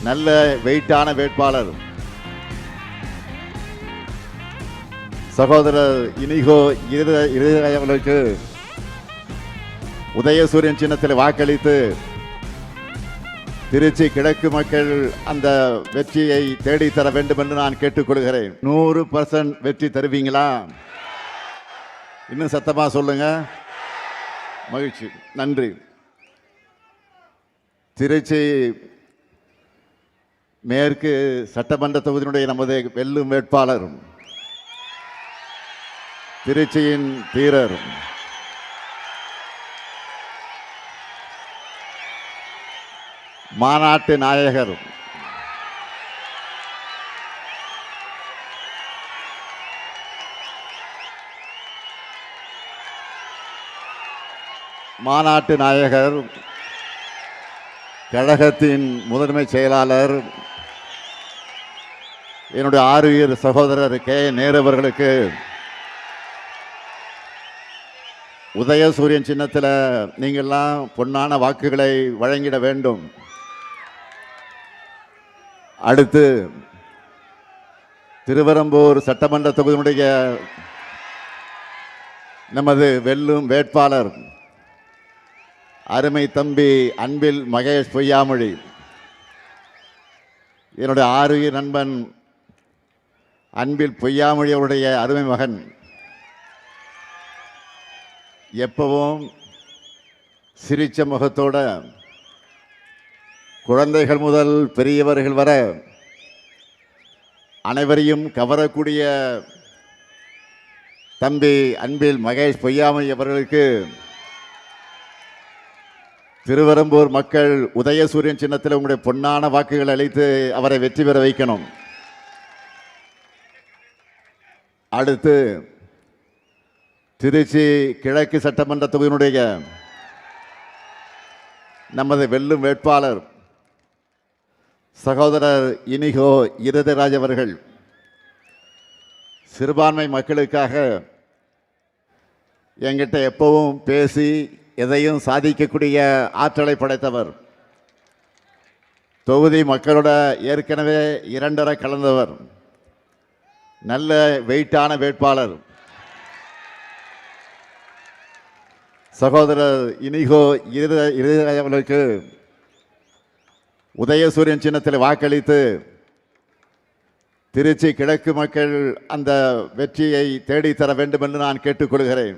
நல்ல வெயிட்டான வேட்பாளர் சகோதரர் இனிகோ அவர்களுக்கு உதயசூரியன் சின்னத்தில் வாக்களித்து திருச்சி கிழக்கு மக்கள் அந்த வெற்றியை தேடித்தர வேண்டும் என்று நான் கேட்டுக்கொள்கிறேன். 100% வெற்றி தருவீங்களா? இன்னும் சத்தமா சொல்லுங்க. மகிழ்ச்சி, நன்றி. திருச்சி மேற்கு சட்டமன்ற தொகுதியினுடைய நமது வெல்லும் வேட்பாளர், திருச்சியின் தீரர், மாநாட்டு நாயகர், மாநாட்டு நாயகர், கழகத்தின் முதன்மை செயலாளர், என்னுடைய ஆறுயிர் சகோதரர் கே நேரு அவர்களுக்கு உதயசூரியன் சின்னத்தில் நீங்கள்லாம் பொன்னான வாக்குகளை வழங்கிட வேண்டும். அடுத்து திருவெரும்பூர் சட்டமன்ற தொகுதியினுடைய நமது வெல்லும் வேட்பாளர் அருமை தம்பி அன்பில் மகேஷ் பொய்யாமொழி, என்னுடைய ஆறுயிர் நண்பன் அன்பில் பொய்யாமொழி அவருடைய அருமை மகன். எப்பவும் சிரிச்ச முகத்தோட குழந்தைகள் முதல் பெரியவர்கள் வர அனைவரையும் கவரக்கூடிய தம்பி அன்பில் மகேஷ் பொய்யாமொழி அவர்களுக்கு திருவெரும்பூர் மக்கள் உதயசூரியன் சின்னத்தில் உங்களுடைய பொன்னான வாக்குகள் அளித்து அவரை வெற்றி பெற வைக்கணும். அடுத்து திருச்சி கிழக்கு சட்டமன்ற தொகுதியினுடைய நமது வெல்லும் வேட்பாளர் சகோதரர் இனிகோ இருதராஜ் அவர்கள் சிறுபான்மை மக்களுக்காக என்கிட்ட எப்பவும் பேசி எதையும் சாதிக்கக்கூடிய ஆற்றலை படைத்தவர். தொகுதி மக்களோட ஏற்கனவே 2 கலந்தவர். நல்ல வெயிட்டான வேட்பாளர் சகோதரர் இனிகோ இருதராஜ் அவர்களுக்கு உதயசூரியன் சின்னத்தில் வாக்களித்து திருச்சி கிழக்கு மக்கள் அந்த வெற்றியை தேடித்தர வேண்டும் என்று நான் கேட்டுக்கொள்கிறேன்.